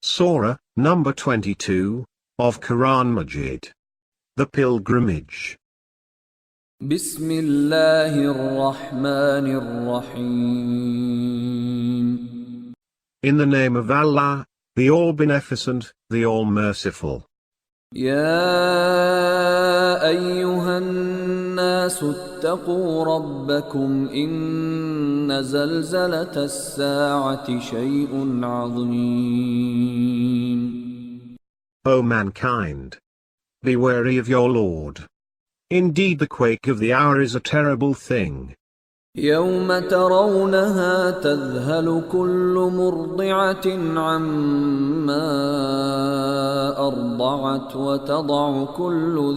Surah, number 22, of Quran Majeed. The Pilgrimage. بسم الله الرحمن الرحيم. In the name of Allah, the All-Beneficent, the All-Merciful. يا أيها الناس اتقوا ربكم إن زلزلة الساعة شيء عظيم. O mankind! Be wary of your Lord. Indeed the quake of the hour is a terrible thing. يوم ترونها تذهل كل مرضعة عما أرضعت وتضع كل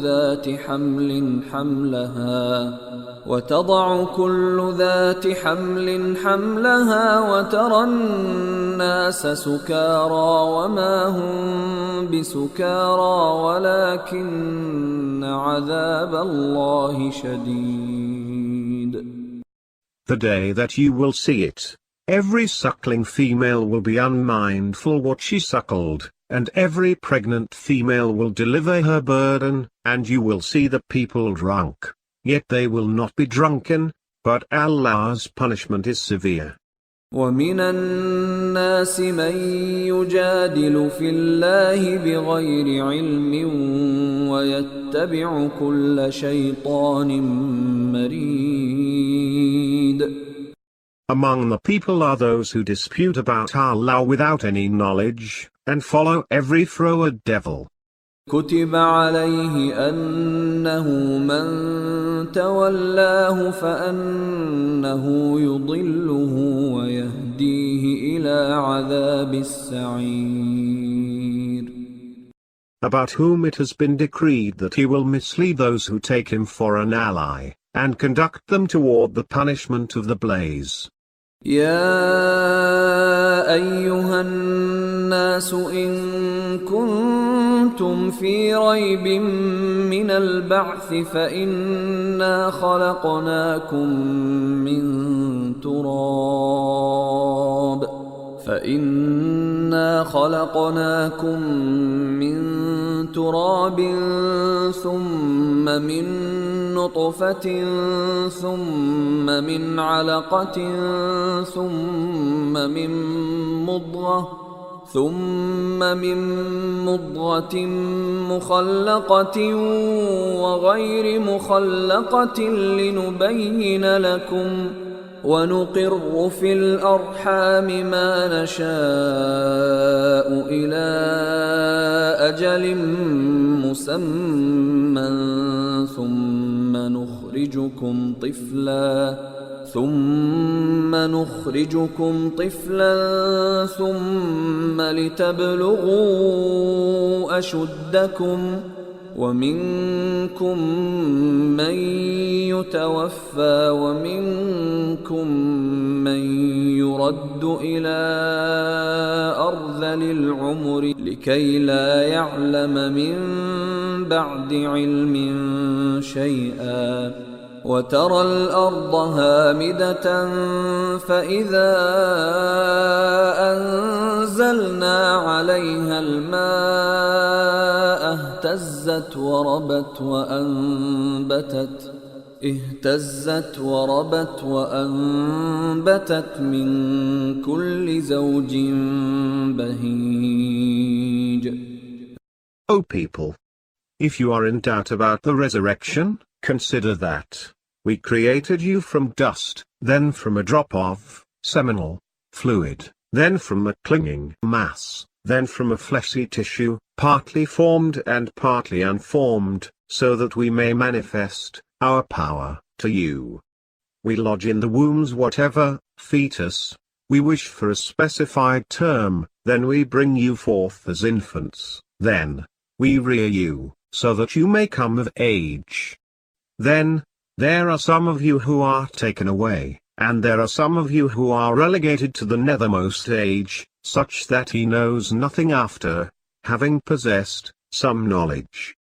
ذات حمل حملها وترى الناس سكارى وما هم بسكارى ولكن عذاب الله شديد. The day that you will see it, every suckling female will be unmindful what she suckled, and every pregnant female will deliver her burden, and you will see the people drunk, yet they will not be drunken, but Allah's punishment is severe. وَمِنَ النَّاسِ مَن يُجَادِلُ فِي اللَّهِ بِغَيْرِ عِلْمٍ وَيَتَّبِعُ كُلَّ شَيْطَانٍ مَرِيدٍ. Among the people are those who dispute about Allah without any knowledge, and follow every froward devil. كُتِبَ عَلَيْهِ أَنَّهُ مَن تَوَلَّاهُ فَأَنَّهُ يُضِلُّهُ وَيَهْدِيهِ إِلَى عَذَابِ السَّعِيرِ. About whom it has been decreed that he will mislead those who take him for an ally, and conduct them toward the punishment of the blaze. يا أيها الناس إن كنتم في ريب من البعث فإنا خلقناكم من تراب ثم من نطفة ثم من علقة ثم من مضغة مخلقة وغير مخلقة لنبين لكم ونقر في الأرحام ما نشاء إلى أجل مسمى ثم نخرجكم طفلا ثم لتبلغوا أشدكم ومنكم من يتوفى ومنكم من يرد إلى أرذل العمر لكي لا يعلم من بعد علم شيئا وترى الأرض هامدة فإذا أنزلنا عليها الماء اهتزت وربت من كل زوج بهيج. O people! If you are in doubt about the resurrection, consider that we created you from dust, then from a drop of seminal fluid, then from a clinging mass, then from a fleshy tissue, partly formed and partly unformed, so that we may manifest our power to you. We lodge in the wombs whatever fetus we wish for a specified term, then we bring you forth as infants, then we rear you, so that you may come of age. Then, there are some of you who are taken away, and there are some of you who are relegated to the nethermost age, such that he knows nothing after having possessed some knowledge.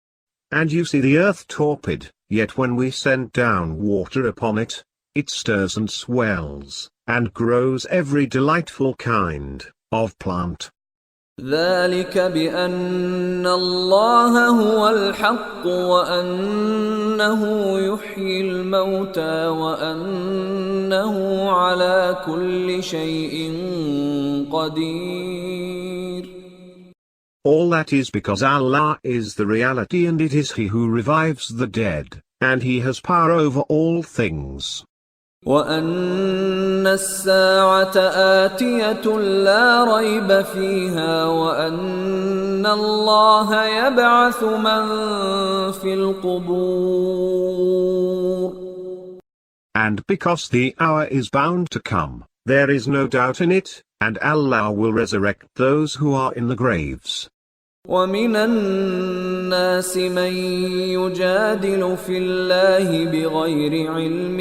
And you see the earth torpid, yet when we send down water upon it, it stirs and swells, and grows every delightful kind of plant. ذلك بأن الله هو الحق وأنه يحيي الموتى وأنه على كل شيء قدير. All that is because Allah is the reality, and it is He who revives the dead, and He has power over all things. وأن الساعة آتية لا ريب فيها وأن الله يبعث من في القبور. And because the hour is bound to come, there is no doubt in it, and Allah will resurrect those who are in the graves. ومن الناس من يجادل في الله بغير علم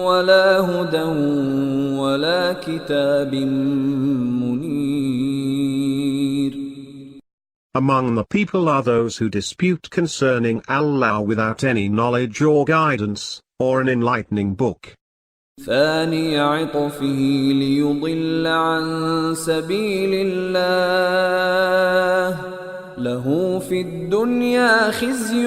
ولا هدى ولا كتاب منير. Among the people are those who dispute concerning Allah without any knowledge or guidance, or an enlightening book. ثاني عطفه ليضل عن سبيل الله له في الدنيا خزي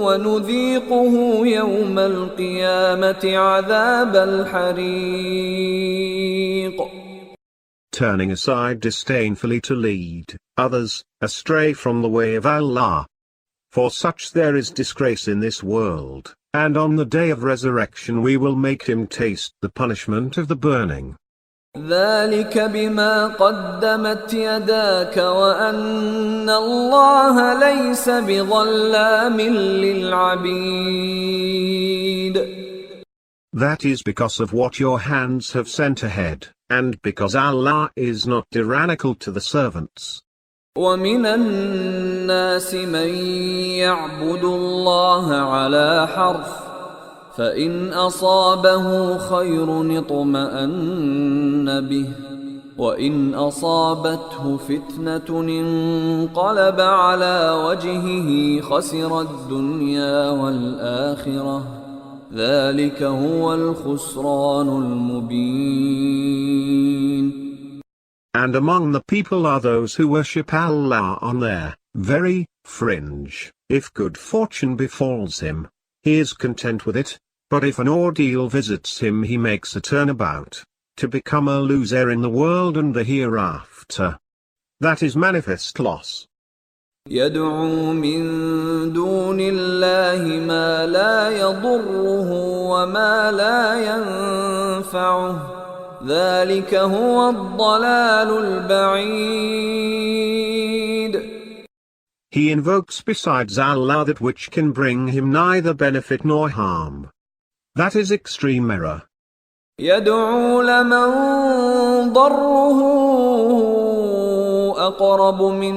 ونذيقه يوم القيامة عذاب الحريق. Turning aside disdainfully to lead others astray from the way of Allah. For such there is disgrace in this world, and on the day of resurrection we will make him taste the punishment of the burning. ذلك بما قدمت يداك وأن الله ليس بظلام للعبيد. That is because of what your hands have sent ahead, and because Allah is not tyrannical to the servants. ومن الناس من يعبد الله على حرف فإن أصابه خير اطمأن به وإن أصابته فتنة انقلب على وجهه خسر الدنيا والآخرة ذلك هو الخسران المبين. And among the people are those who worship Allah on their very fringe. If good fortune befalls him, he is content with it, but if an ordeal visits him he makes a turnabout, to become a loser in the world and the hereafter. That is manifest loss. يدعو من دون الله ما لا يضره وما لا ينفعه ذلك هو الضلال البعيد. He invokes besides Allah that which can bring him neither benefit nor harm. That is extreme error. يدعو لمن ضره أقرب من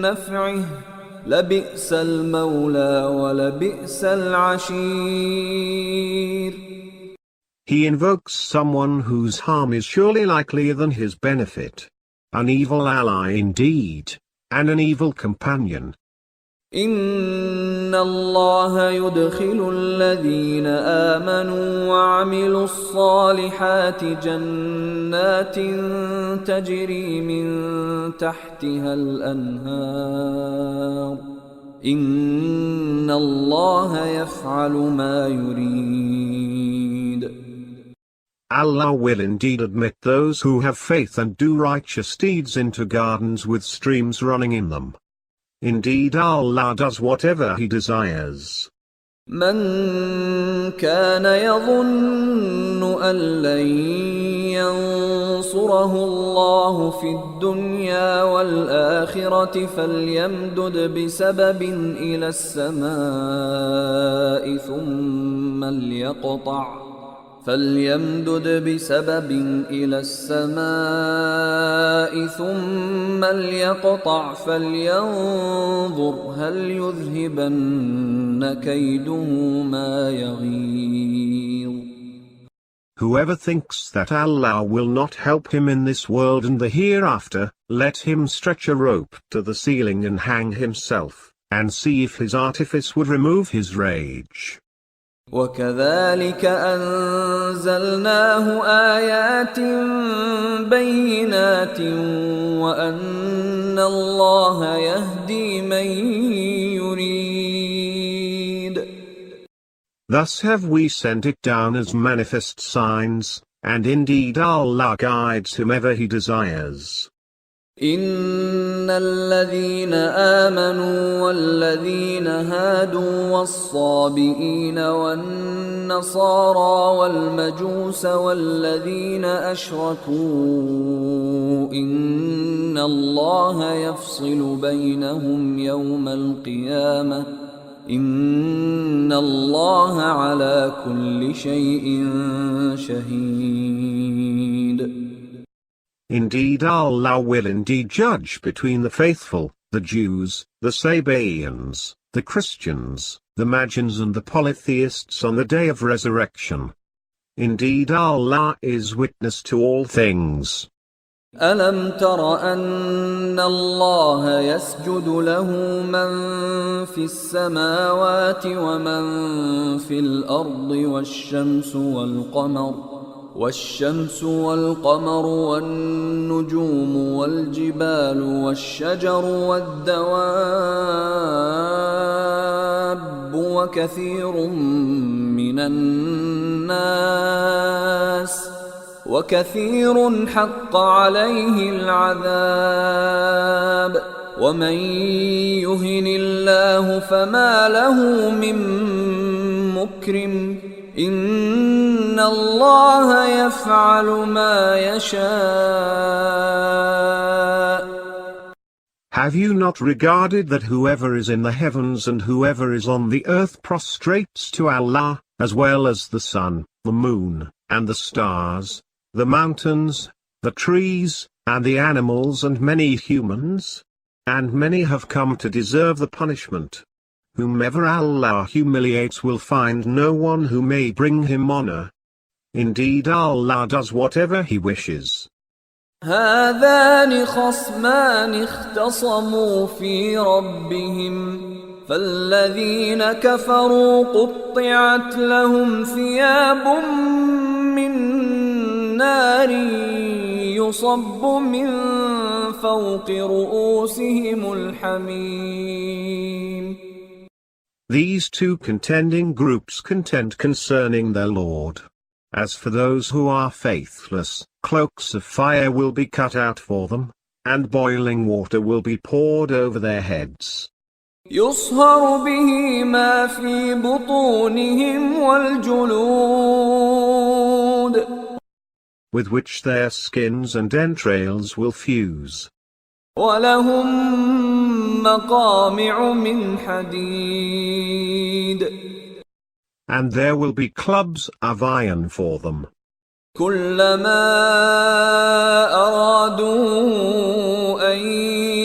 نفعه لبئس المولى ولبئس العشير. He invokes someone whose harm is surely likelier than his benefit. An evil ally indeed, and an evil companion. إن الله يدخل الذين آمنوا وعملوا الصالحات جنات تجري من تحتها الأنهار إن الله يفعل ما يريد. Allah will indeed admit those who have faith and do righteous deeds into gardens with streams running in them. Indeed Allah does whatever He desires. من كان يظن أن لن ينصره الله في الدنيا والآخرة فليمدد بسبب إلى السماء ثم ليقطع فلينظر هل يذهبن كيده ما يغيظ. Whoever thinks that Allah will not help him in this world and the hereafter, let him stretch a rope to the ceiling and hang himself, and see if his artifice would remove his rage. وكذلك أنزلناه آيات بينات وأن الله يهدي من يريد. Thus have we sent it down as manifest signs, and indeed Allah guides whomever He desires. إن الذين آمنوا والذين هادوا والصابئين والنصارى والمجوس والذين أشركوا إن الله يفصل بينهم يوم القيامة إن الله على كل شيء شهيد. Indeed Allah will indeed judge between the faithful, the Jews, the Sabaeans, the Christians, the Magians and the polytheists on the day of resurrection. Indeed Allah is witness to all things. ألم تر أن الله يسجد له من في السماوات ومن في الأرض والشمس والقمر والنجوم والجبال والشجر والدواب وكثير حق عليه العذاب ومن يهن الله فما له من مكرم إن الله يفعل ما يشاء. Have you not regarded that whoever is in the heavens and whoever is on the earth prostrates to Allah, as well as the sun, the moon, and the stars, the mountains, the trees, and the animals and many humans? And many have come to deserve the punishment. Whomever Allah humiliates will find no one who may bring him honor. Indeed Allah does whatever He wishes. هذان خصمان اختصموا في ربهم فالذين كفروا قطعت لهم ثياب من نار يصب من فوق رؤوسهم الحميم. These two contending groups contend concerning their Lord. As for those who are faithless, cloaks of fire will be cut out for them, and boiling water will be poured over their heads. يصهر به ما في بطونهم والجلود. With which their skins and entrails will fuse. ولهم مقامع من حديد. And there will be clubs of iron for them. كلما أرادوا أن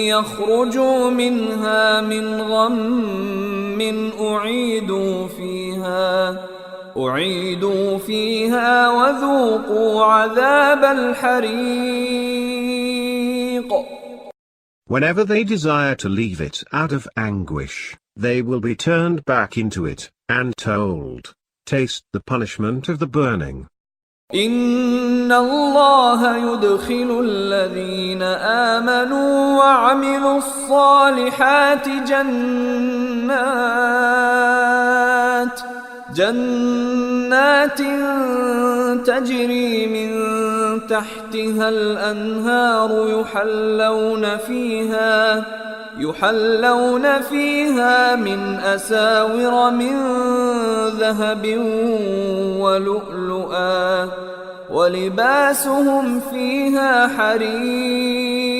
يخرجوا منها من غم أعيدوا فيها وذوقوا عذاب الحريق. Whenever they desire to leave it out of anguish, they will be turned back into it, and told, taste the punishment of the burning. إن الله يدخل الذين آمنوا وعملوا الصالحات جنات تجري من تحتها الأنهار يحلون فيها من أساور من ذهب ولؤلؤا ولباسهم فيها حرير.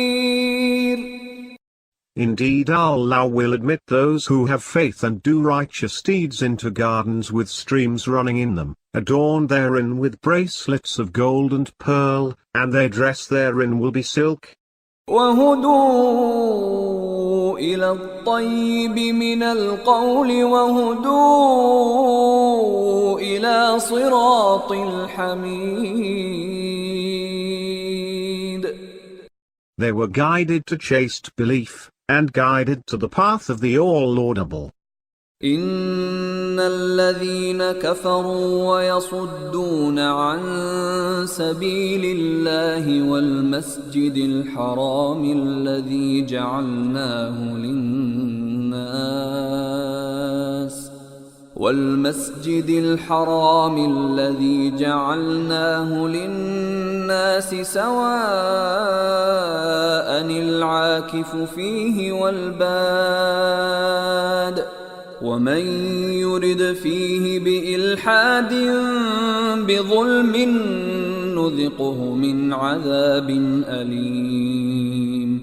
Indeed Allah will admit those who have faith and do righteous deeds into gardens with streams running in them, adorned therein with bracelets of gold and pearl, and their dress therein will be silk. وهدوا إلى الطيب من القول وهدوا إلى صراط الحميد. They were guided to chaste belief, and guided to the path of the All-Laudable. إن الذين كفروا ويصدون عن سبيل الله والمسجد الحرام الذي جعلناه للناس سواء العاكف فيه والباد ومن يرد فيه بإلحاد بظلم نذقه من عذاب أليم.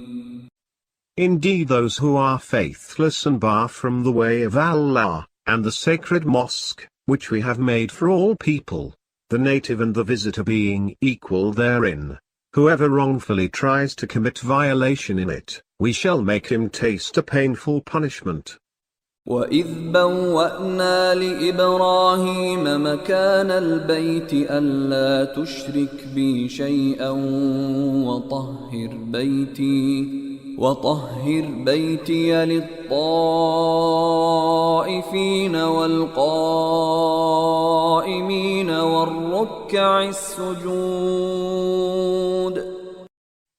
Indeed, those who are faithless and bar from the way of Allah, and the sacred mosque, which we have made for all people, the native and the visitor being equal therein, whoever wrongfully tries to commit violation in it, we shall make him taste a painful punishment. وَإِذْ بَوَّأْنَا لِإِبْرَاهِيمَ مَكَانَ الْبَيْتِ أَلَّا تُشْرِكْ بِي شَيْئًا وطهر بيتي للطائفين والقائمين والركع السجود.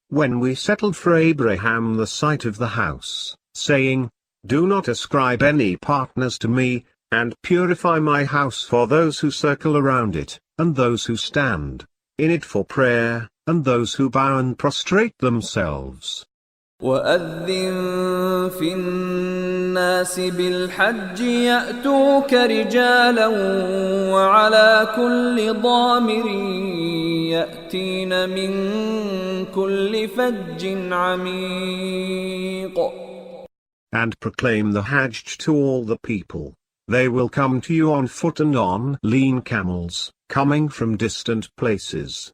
When we settled for Abraham the site of the house, saying, "Do not ascribe any partners to me, and purify my house for those who circle around it, and those who stand in it for prayer, and those who bow and prostrate themselves." وَأَذِّن فِي النَّاسِ بِالْحَجِّ يَأْتُوكَ رِجَالًا وَعَلَى كُلِّ ضَامِرٍ يَأْتِينَ مِنْ كُلِّ فَجٍّ عَمِيقٍ. And proclaim the Hajj to all the people. They will come to you on foot and on lean camels, coming from distant places.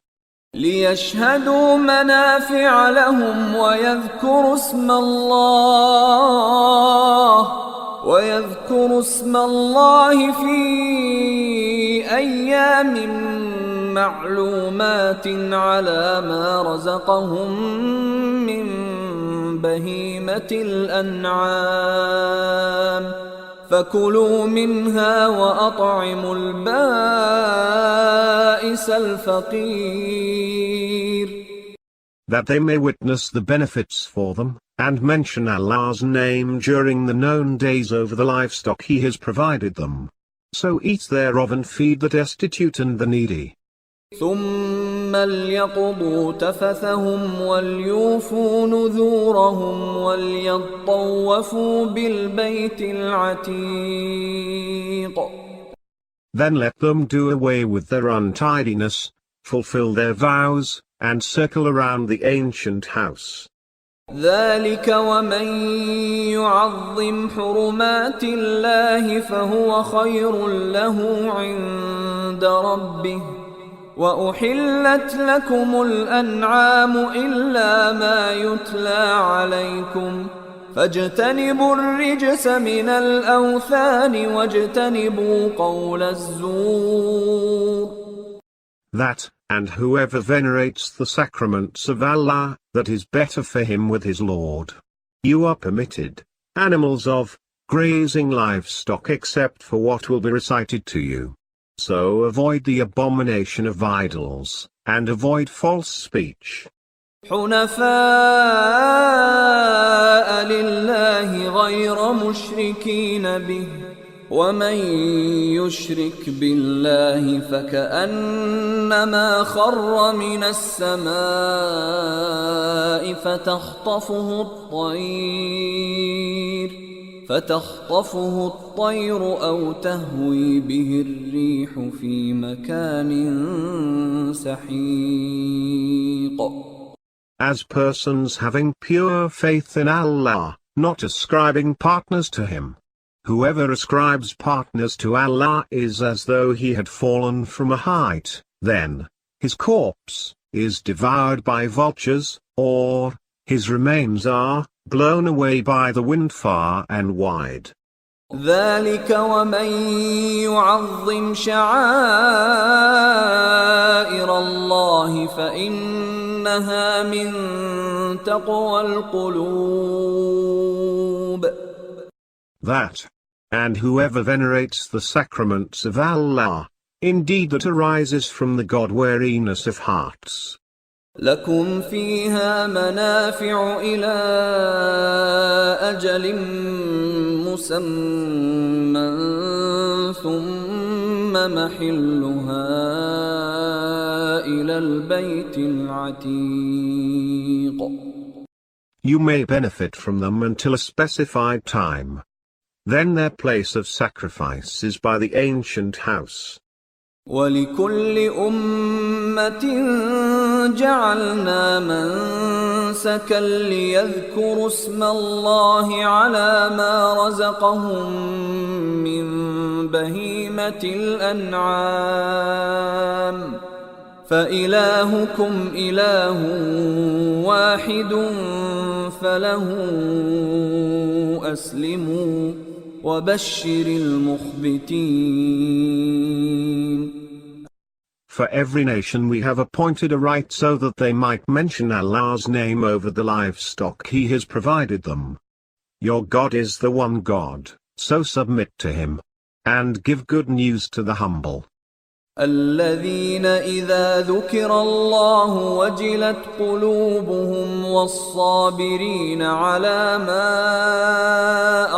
لِيَشْهَدُوا مَنَافِعَ لَهُمْ وَيَذْكُرُوا اسْمَ اللَّهِ فِي أَيَّامٍ مَّعْلُومَاتٍ عَلَى مَا رَزَقَهُم مِّن بَهِيمَةِ الْأَنْعَامِ فَكُلُوا مِنْهَا وَأَطْعِمُوا الْبَائِسَ الْفَقِيرَ. That they may witness the benefits for them, and mention Allah's name during the known days over the livestock He has provided them. So eat thereof and feed the destitute and the needy. ثُمَّ لْيَقْضُوا تَفَثَهُمْ وَلْيُوفُوا نُذُورَهُمْ وَلْيَطَّوَّفُوا بِالْبَيْتِ الْعَتِيقِ. Then let them do away with their untidiness, fulfill their vows, and circle around the ancient house. ذَلِكَ وَمَن يُعَظِّمْ حُرُمَاتِ اللَّهِ فَهُوَ خَيْرٌ لَّهُ عِندَ رَبِّهِ. وَأُحِلَّتْ لَكُمُ الْأَنْعَامُ إِلَّا مَا يُتْلَى عَلَيْكُمْ فَاجْتَنِبُوا الرِّجْسَ مِنَ الْأَوْثَانِ وَاجْتَنِبُوا قَوْلَ الزُّورِ. That, and whoever venerates the sacraments of Allah, that is better for him with his Lord. You are permitted animals of grazing livestock except for what will be recited to you. So avoid the abomination of idols, and avoid false speech. حُنَفَاءَ لِلَّهِ غَيْرَ مُشْرِكِينَ بِهِ وَمَن يُشْرِكْ بِاللَّهِ فَكَأَنَّمَا خَرَّ مِنَ السَّمَاءِ فتخطفه الطير أو تهوي به الريح في مكان سحيق. As persons having pure faith in Allah, not ascribing partners to Him. Whoever ascribes partners to Allah is as though he had fallen from a height, then his corpse is devoured by vultures, or his remains are blown away by the wind far and wide. ذَلِكَ وَمَن يُعَظِّمْ شَعَائِرَ اللَّهِ فَإِنَّهَا مِن تَقْوَى الْقُلُوبِ. That, And whoever venerates the sacraments of Allah, indeed that arises from the God-wariness of hearts. لكم فيها منافع إلى أجل مسمى ثم محلها إلى البيت العتيق. You may benefit from them until a specified time. Then their place of sacrifice is by the ancient house. ولكل أمة جعلنا منسكا ليذكروا اسم الله على ما رزقهم من بهيمة الأنعام فإلهكم إله واحد فله أسلموا وبشر المخبتين. For every nation we have appointed a rite so that they might mention Allah's name over the livestock He has provided them. Your God is the one God, so submit to Him. And give good news to the humble. الذين إذا ذكر الله وجلت قلوبهم والصابرين على ما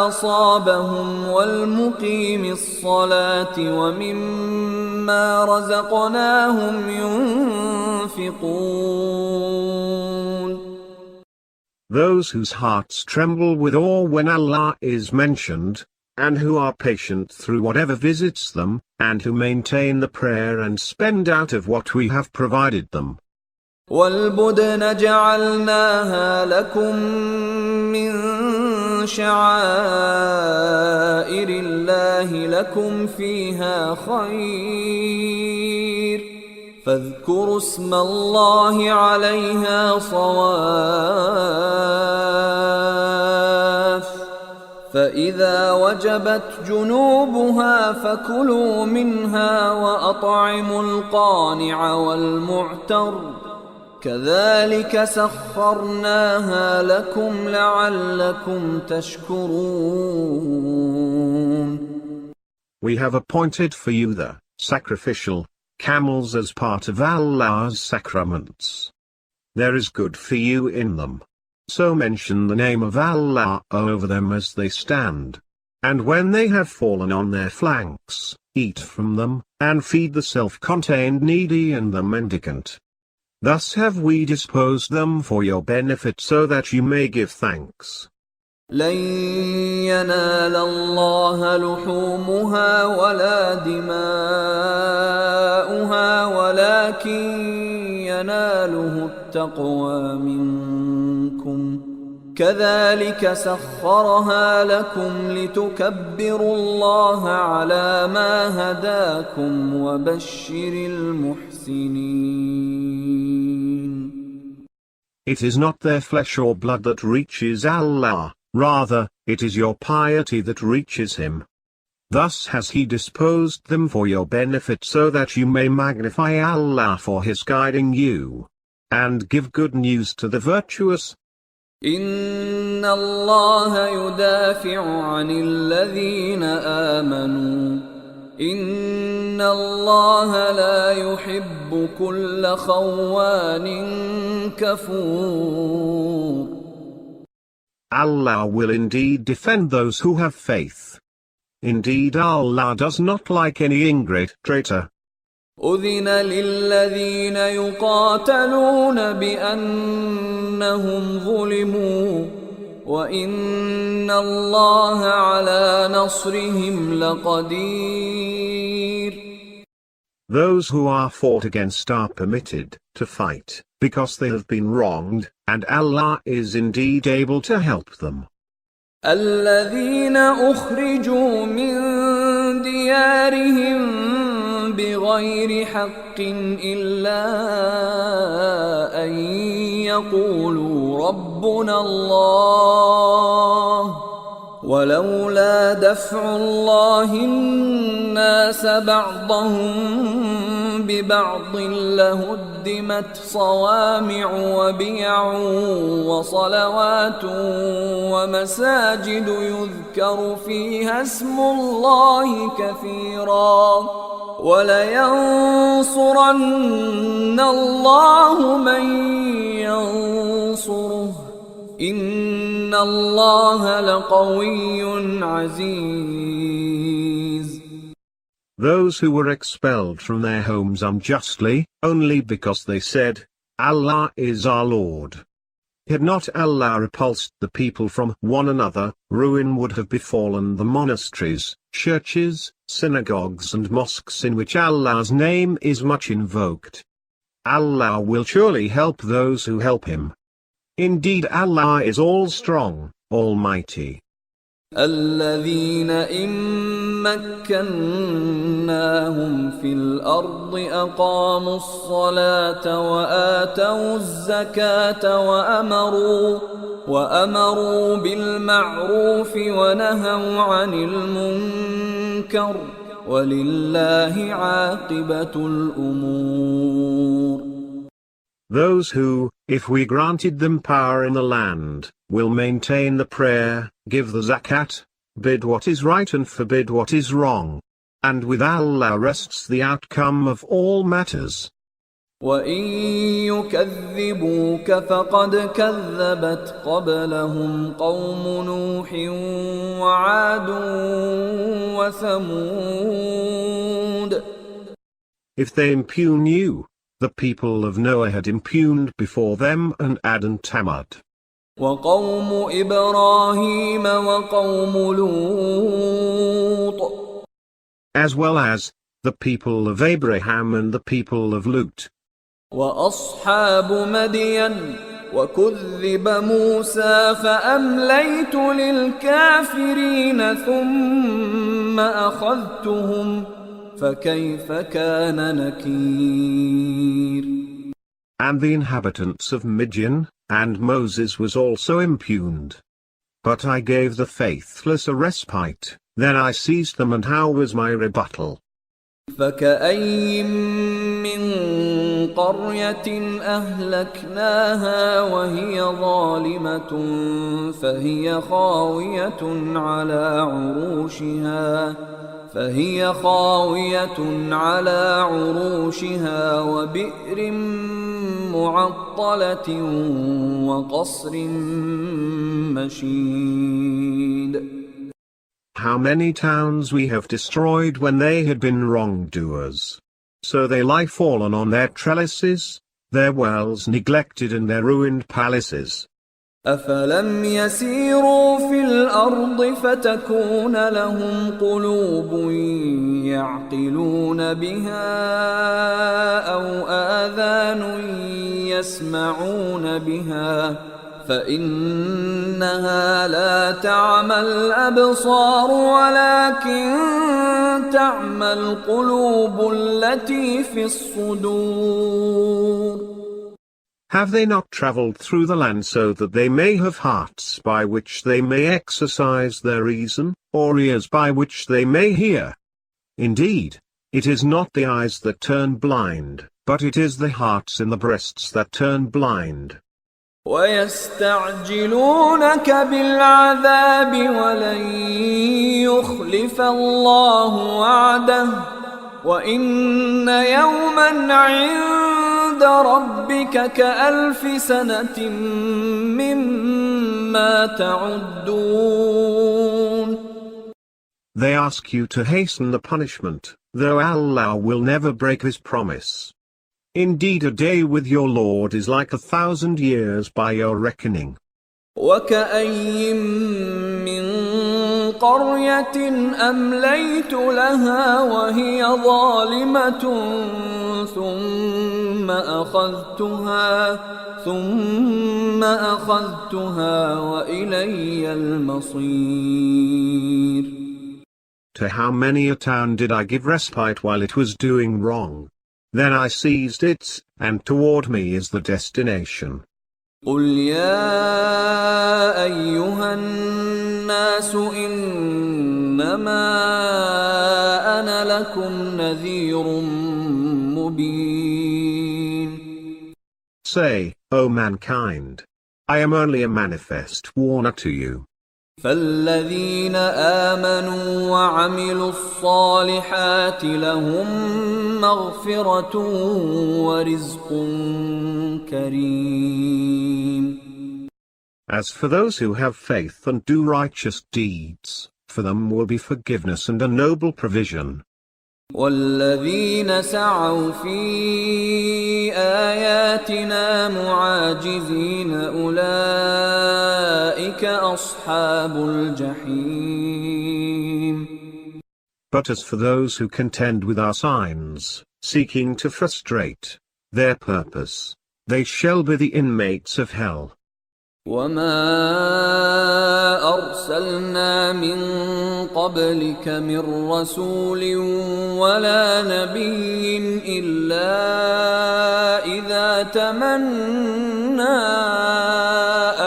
أصابهم والمقيم الصلاة ومما رزقناهم ينفقون. Those whose hearts tremble with awe when Allah is mentioned, and who are patient through whatever visits them, and who maintain the prayer and spend out of what we have provided them. وَالْبُدْنَ جَعَلْنَاهَا لَكُم مِّن شَعَائِرِ اللَّهِ لَكُمْ فِيهَا خَيْرٌ فاذكروا اسم الله عليها صواف فإذا وجبت جنوبها فكلوا منها وأطعموا القانع والمعتر كذلك سخرناها لكم لعلكم تشكرون. We have appointed for you the sacrificial camels as part of Allah's sacraments. There is good for you in them. So mention the name of Allah over them as they stand. And when they have fallen on their flanks, eat from them, and feed the self-contained needy and the mendicant. Thus have we disposed them for your benefit so that you may give thanks. لن ينال الله لحومها ولا دماؤها ولكن يناله التقوى منكم كذلك سخرها لكم لتكبروا الله على ما هداكم وبشر المحسنين. It is not their flesh or blood that reaches Allah. Rather, it is your piety that reaches Him. Thus has He disposed them for your benefit so that you may magnify Allah for His guiding you. And give good news to the virtuous. إن الله يدافع عن الذين آمنوا إن الله لا يحب كل خوان كفور. Allah will indeed defend those who have faith. Indeed Allah does not like any ingrate traitor. أذن للذين يقاتلون بأنهم ظلموا وإن الله على نصرهم لقدير. Those who are fought against are permitted to fight, because they have been wronged, and Allah is indeed able to help them. الذين أخرجوا من ديارهم بغير حق إلا أن يقولوا ربنا الله ولولا دفع الله الناس بعضهم ببعض لهدمت صوامع وبيع وصلوات ومساجد يذكر فيها اسم الله كثيرا ولينصرن الله من ينصره إن الله لقوي عزيز. Those who were expelled from their homes unjustly, only because they said, Allah is our Lord. Had not Allah repulsed the people from one another, ruin would have befallen the monasteries, churches, synagogues and mosques in which Allah's name is much invoked. Allah will surely help those who help him. Indeed, Allah is all-strong, almighty. الذين إن مكناهم في الأرض أقاموا الصلاة وآتوا الزكاة وأمروا بالمعروف ونهوا عن المنكر ولله عاقبة الأمور. Those who, if we granted them power in the land, will maintain the prayer, give the zakat, bid what is right and forbid what is wrong. And with Allah rests the outcome of all matters. وَإِن يُكَذِّبُوكَ فَقَدْ كَذَّبَتْ قَبْلَهُمْ قَوْمُ نُوحٍ وَعَادٌ وَثَمُودَ. If they impugn you, the people of Noah had impugned before them, and Ad and Tamud. وَقَوْمُ إِبْرَاهِيمَ وَقَوْمُ لُوطٍ. As well as the people of Abraham and the people of Lut. وَأَصْحَابُ مَدْيَنَ وَكُذِّبَ مُوسَى فَأَمْلَيْتُ لِلْكَافِرِينَ ثُمَّ أَخَذْتُهُمْ فَكَيْفَ كَانَ نَكِيرِ. And the inhabitants of Midian, and Moses was also impugned. But I gave the faithless a respite, then I seized them, and how was my rebuttal? فَكَأَيٍّ مِّن قَرْيَةٍ أَهْلَكْنَاهَا وَهِيَ ظَالِمَةٌ فهي خاوية على عروشها وبئر معطلة وقصر مشيد. How many towns we have destroyed when they had been wrongdoers. So they lie fallen on their trellises, their wells neglected and their ruined palaces. أفلم يسيروا في الأرض فتكون لهم قلوب يعقلون بها أو آذان يسمعون بها فإنها لا تعمى الأبصار ولكن تعمى القلوب التي في الصدور. Have they not traveled through the land so that they may have hearts by which they may exercise their reason, or ears by which they may hear? Indeed, it is not the eyes that turn blind, but it is the hearts in the breasts that turn blind. وَيَسْتَعْجِلُونَكَ بِالْعَذَابِ وَلَن يُخْلِفَ اللَّهُ وَعْدَهُ وَإِنَّ يَوْمًا عِندَ رَبِّكَ كَأَلْفِ سَنَةٍ مِّمَّا تَعُدُّونَ. They ask you to hasten the punishment, though Allah will never break his promise. Indeed, a day with your Lord is like 1,000 years by your reckoning. وَكَأَيٍّن مِّن قَرْيَةٍ أَمْلَيْتُ لَهَا وَهِيَ ظَالِمَةٌ ثُمَّ أَخَذْتُهَا وَإِلَيَّ الْمَصِيرُ. To how many a town did I give respite while it was doing wrong? Then I seized it, and toward me is the destination. قل يا أيها الناس إنما أنا لكم نذير مبين. Say, O mankind, I am only a manifest warner to you. فالذين آمنوا وعملوا الصالحات لهم مغفرة ورزق كريم. As for those who have faith and do righteous deeds, for them will be forgiveness and a noble provision. والذين سعوا في آياتنا معاجزين أولئك أصحاب الجحيم. But as for those who contend with our signs, seeking to frustrate their purpose, they shall be the inmates of hell. وما أرسلنا من قبلك من رسول ولا نبي إلا إذا تمنى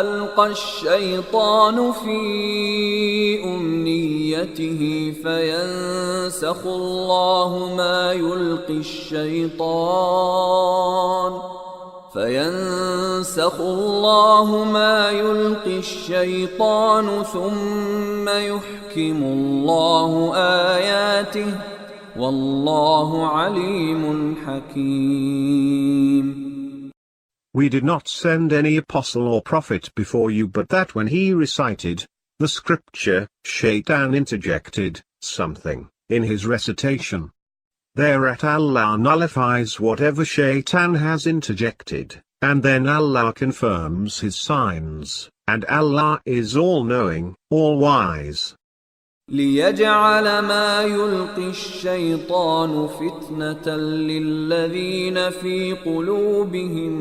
ألقى الشيطان في أمنيته فينسخ الله ما يلقي الشيطان ثم يحكم الله آياته والله عليم حكيم. We did not send any apostle or prophet before you, but that when he recited the scripture, Shaitan interjected something in his recitation. Thereat Allah nullifies whatever Shaitan has interjected, and then Allah confirms his signs, and Allah is all-knowing, all-wise. ليجعل ما يلقي الشيطان فتنة للذين في قلوبهم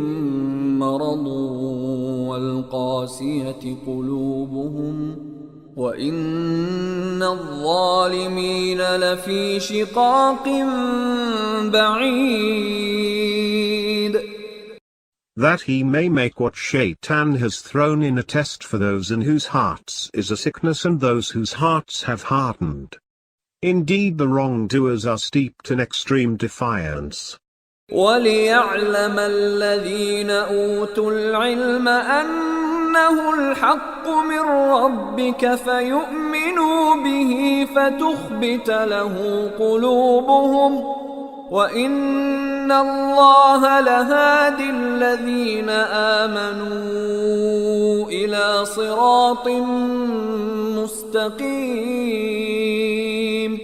مرض والقاسية قلوبهم وإن الظالمين لفي شقاق بعيد. That he may make what Shaitan has thrown in a test for those in whose hearts is a sickness and those whose hearts have hardened. Indeed the wrongdoers are steeped in extreme defiance. وَلِيَعْلَمَ الَّذِينَ أُوتُوا الْعِلْمَ أَنَّهُ الْحَقُّ مِنْ رَبِّكَ فَيُؤْمِنُوا بِهِ فَتُخْبِتَ لَهُ قُلُوبُهُمْ وَإِنَّ اللَّهَ لَهَادِ الَّذِينَ آمَنُوا إِلَى صِرَاطٍ مُسْتَقِيمٍ.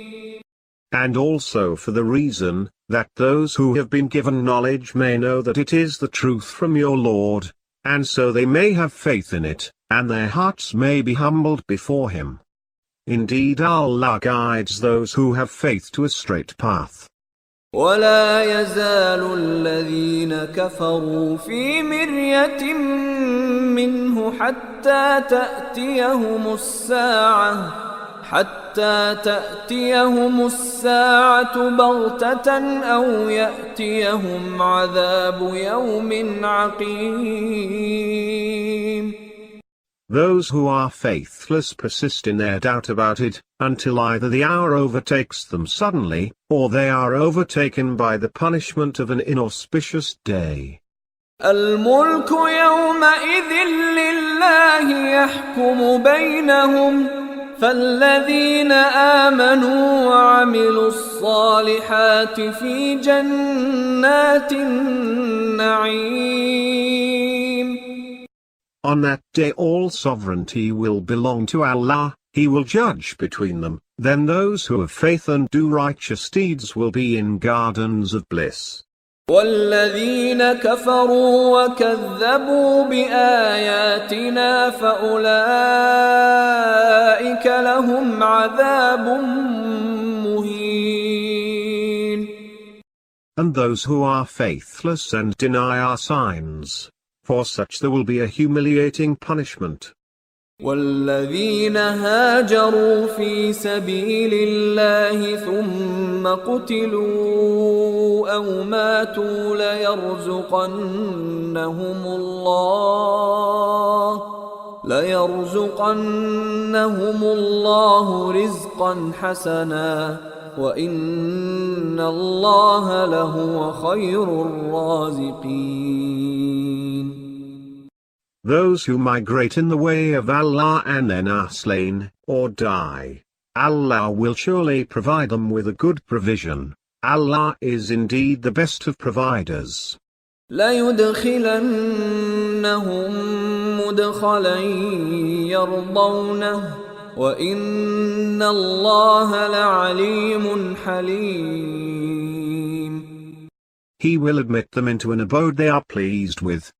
And also for the reason that those who have been given knowledge may know that it is the truth from your Lord, and so they may have faith in it, and their hearts may be humbled before Him. Indeed Allah guides those who have faith to a straight path. ولا يزال الذين كفروا في مرية منه حتى تأتيهم الساعة بغتة أو يأتيهم عذاب يوم عقيم. Those who are faithless persist in their doubt about it, until either the hour overtakes them suddenly, or they are overtaken by the punishment of an inauspicious day. الملك يومئذ لله يحكم بينهم فالذين آمنوا وعملوا الصالحات في جنات النعيم. On that day all sovereignty will belong to Allah, He will judge between them, then those who have faith and do righteous deeds will be in gardens of bliss. والذين كفروا وكذبوا بآياتنا فأولئك لهم عذاب مهين. And those who are faithless and deny our signs, for such there will be a humiliating punishment. والذين هاجروا في سبيل الله ثم قتلوا أو ماتوا ليرزقنهم الله رزقا حسنا وإن الله لهو خير الرازقين. Those who migrate in the way of Allah and then are slain, or die, Allah will surely provide them with a good provision. Allah is indeed the best of providers. لَيُدْخِلَنَّهُمْ مُدْخَلًا يَرْضَوْنَهُ وَإِنَّ اللَّهَ لَعَلِيمٌ حَلِيمٌ. He will admit them into an abode they are pleased with.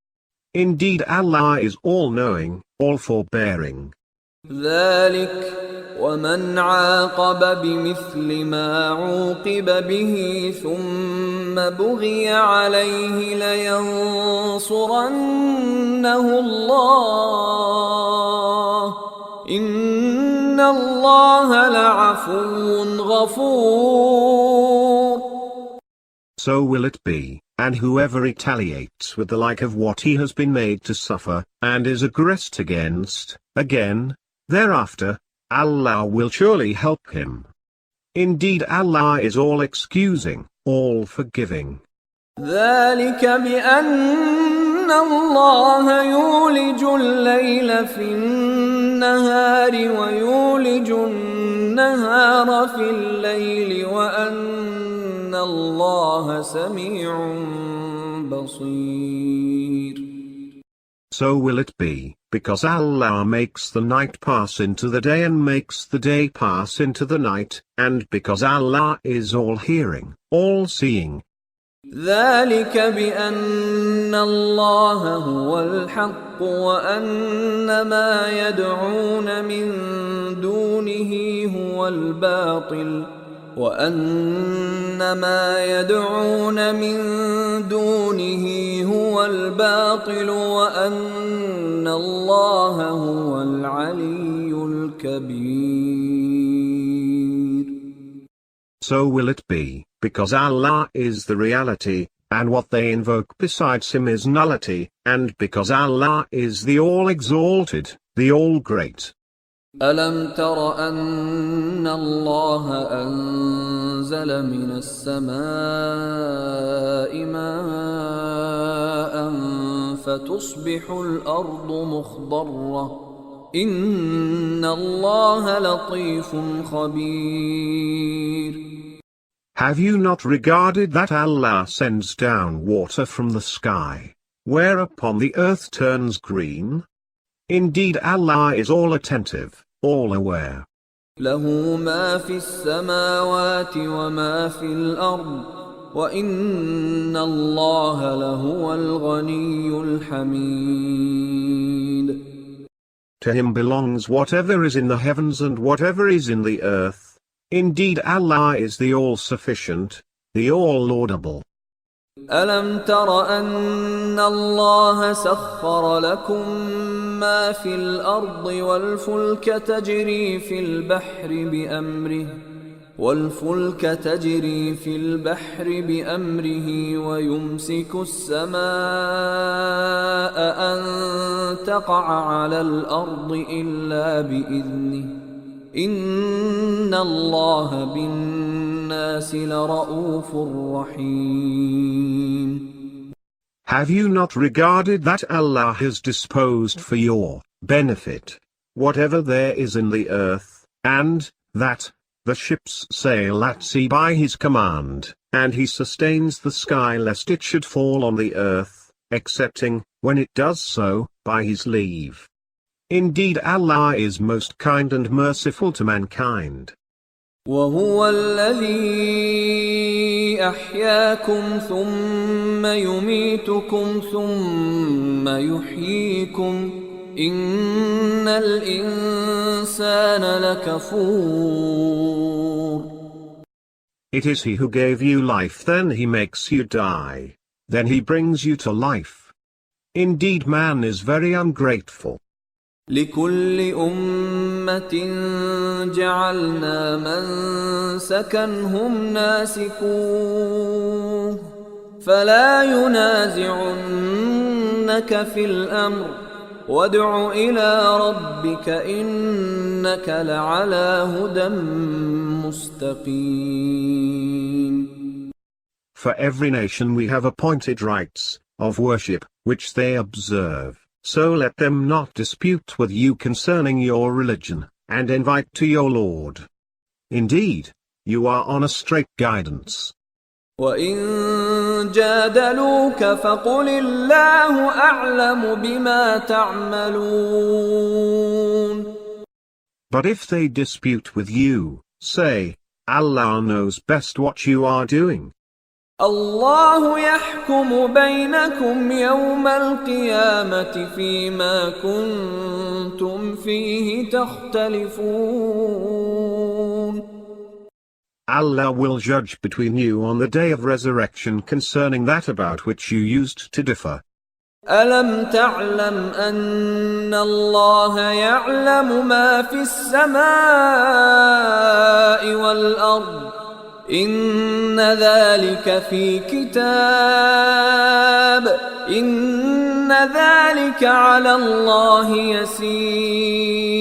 Indeed Allah is all-knowing, all-forbearing. ذلك ومن عاقب بمثل ما عوقب به ثم بغي عليه لينصرنه الله إن الله لعفو غفور. So will it be, and whoever retaliates with the like of what he has been made to suffer, and is aggressed against, again, thereafter, Allah will surely help him. Indeed Allah is all excusing, all forgiving. ذلك بأن الله يولج الليل في النهار ويولج النهار في الليل وأن الله سميع بصير. So will it be, because Allah makes the night pass into the day and makes the day pass into the night, and because Allah is all-hearing, all-seeing. ذلك بأن الله هو الحق وأن ما يدعون من دونه هو الباطل وأن ما يدعون من دونه هو الباطل وأن الله هو العلي الكبير. So will it be, because Allah is the reality, and what they invoke besides Him is nullity, and because Allah is the All-Exalted, the All-Great. ألم تر أن الله أنزل من السماء ماء فتصبح الأرض مخضرة إن الله لطيف خبير. Have you not regarded that Allah sends down water from the sky, whereupon the earth turns green? Indeed Allah is all attentive, all aware. له ما في السماوات وما في الأرض وإن الله لهو الغني الحميد. To Him belongs whatever is in the heavens and whatever is in the earth. Indeed Allah is the all-sufficient, the all-laudable. ألم تر أن الله سخر لكم ما في الأرض والفلك تجري في البحر بأمره ويمسك السماء أن تقع على الأرض إلا بإذنه إن الله بالناس لرؤوف رحيم. Have you not regarded that Allah has disposed for your benefit whatever there is in the earth, and that the ships sail at sea by His command, and He sustains the sky lest it should fall on the earth, excepting, when it does so, by His leave. Indeed Allah is most kind and merciful to mankind. وهو الذي أحياكم ثم يميتكم ثم يحييكم إن الإنسان لكفور. It is He who gave you life, then He makes you die, then He brings you to life. Indeed man is very ungrateful. لكل أمة جعلنا منسكا هم ناسكوه فلا ينازعنك في الأمر وادع إلى ربك إنك لعلى هدى مستقيم. For every nation we have appointed rites of worship, which they observe, so let them not dispute with you concerning your religion, and invite to your Lord. Indeed, you are on a straight guidance. وَإِن جَادَلُوكَ فَقُلِ اللَّهُ أَعْلَمُ بِمَا تَعْمَلُونَ. But if they dispute with you, say, Allah knows best what you are doing. الله يحكم بينكم يوم القيامة فيما كنتم فيه تختلفون. Allah will judge between you on the day of resurrection concerning that about which you used to differ. ألم تعلم أن الله يعلم ما في السماء والأرض إن ذلك في كتاب إن ذلك على الله يسير.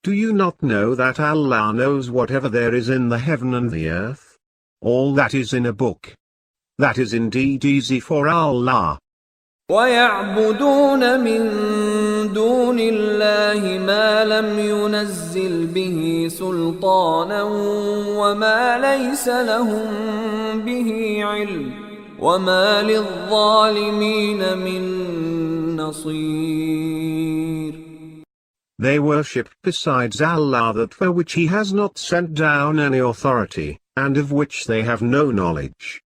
Do you not know that Allah knows whatever there is in the heaven and the earth? All that is in a book. That is indeed easy for Allah. ويعبدون من دون الله ما لم ينزل به سلطانا وما ليس لهم به علم وما للظالمين من نصير. They worship besides Allah that for which He has not sent down any authority, and of which they have no knowledge.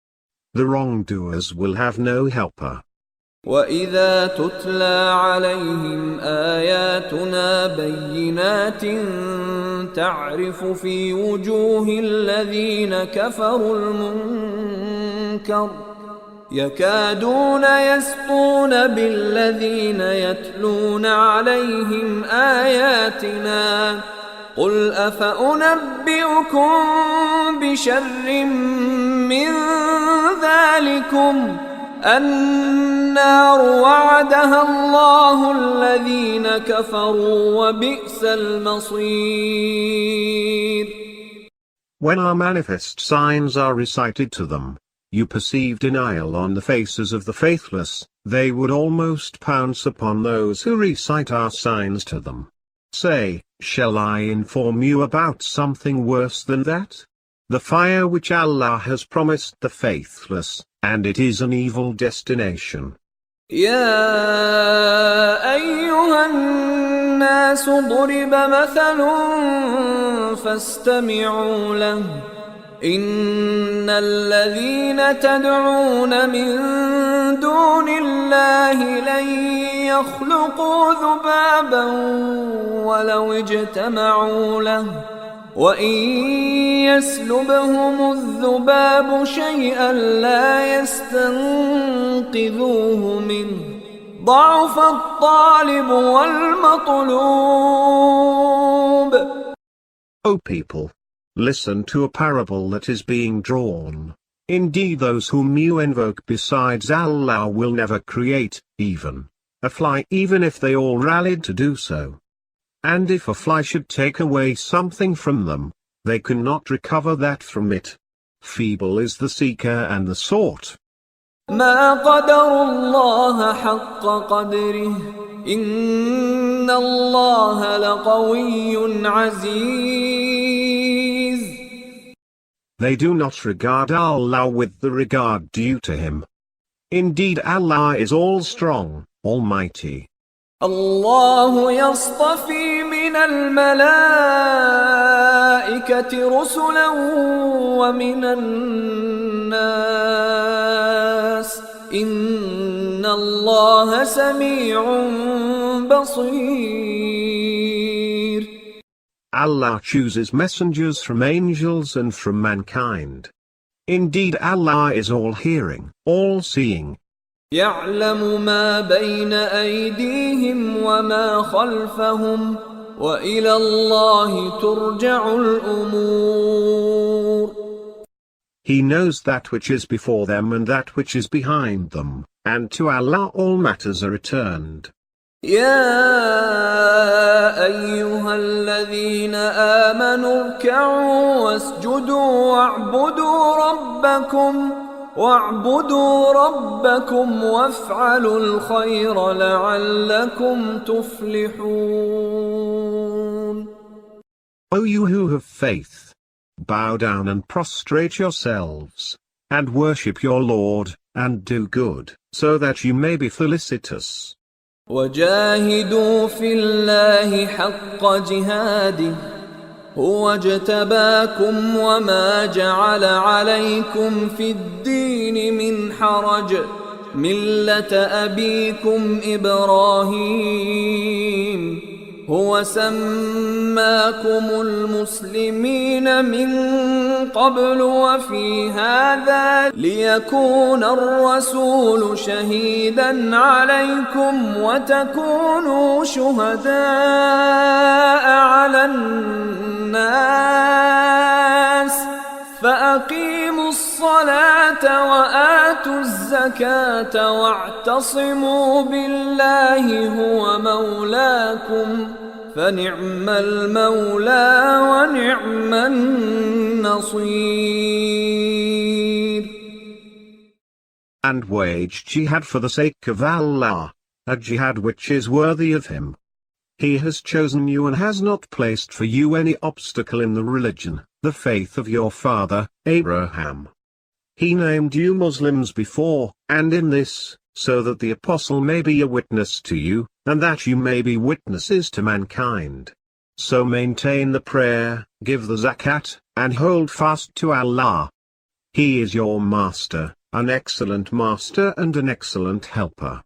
The wrongdoers will have no helper. وَإِذَا تُتْلَى عَلَيْهِمْ آيَاتُنَا بَيِّنَاتٍ تَعْرِفُ فِي وُجُوهِ الَّذِينَ كَفَرُوا الْمُنكَرَ يَكَادُونَ يَسْطُونَ بِالَّذِينَ يَتْلُونَ عَلَيْهِمْ آيَاتِنَا قُلْ أَفَأُنَبِّئُكُم بِشَرٍّ مِّن ذَلِكُمْ النار وعدها الله الذين كفروا وبئس المصير. When our manifest signs are recited to them, you perceive denial on the faces of the faithless. They would almost pounce upon those who recite our signs to them. Say, shall I inform you about something worse than that? The fire which Allah has promised the faithless, and it is an evil destination. يا أيها الناس ضرب مثل فاستمعوا له إن الذين تدعون من دون الله لن يخلقوا ذبابا ولو اجتمعوا له وَإِن يَسْلُبْهُمُ الذُّبَابُ شَيْئًا لَّا يَسْتَنقِذُوهُ مِنْهُ ضَعُفَ الطَّالِبُ وَالْمَطْلُوبُ. O people, listen to a parable that is being drawn. Indeed those whom you invoke besides Allah will never create, even a fly, even if they all rallied to do so. And if a fly should take away something from them, they cannot recover that from it. Feeble is the seeker and the sought. ما قدر الله حق قدره إن الله لقوي عزيز. They do not regard Allah with the regard due to Him. Indeed Allah is all strong, almighty. الله يصطفي من الملائكة رسلا ومن الناس إن الله سميع بصير. Allah chooses messengers from angels and from mankind. Indeed Allah is all-hearing, all-seeing. يعلم ما بين أيديهم وما خلفهم وإلى الله ترجع الأمور. He knows that which is before them and that which is behind them, and to Allah all matters are returned. يا أيها الذين آمنوا اركعوا واسجدوا واعبدوا ربكم وافعلوا الخير لعلكم تفلحون. O you who have faith! Bow down and prostrate yourselves, and worship your Lord, and do good, so that you may be felicitous. وجاهدوا في الله حق جهاده هو اجتباكم وما جعل عليكم في الدين من حرج ملة أبيكم إبراهيم هو سماكم المسلمين من قبل وفي هذا ليكون الرسول شهيدا عليكم وتكونوا شهداء على الناس فأقيموا الصلاة وآتوا الزكاة واعتصموا بالله هو مولاكم فنعم المولى ونعم النصير. And wage jihad for the sake of Allah, a jihad which is worthy of Him. He has chosen you and has not placed for you any obstacle in the religion, the faith of your father, Abraham. He named you Muslims before, and in this, so that the apostle may be a witness to you, and that you may be witnesses to mankind. So maintain the prayer, give the zakat, and hold fast to Allah. He is your master, an excellent master and an excellent helper.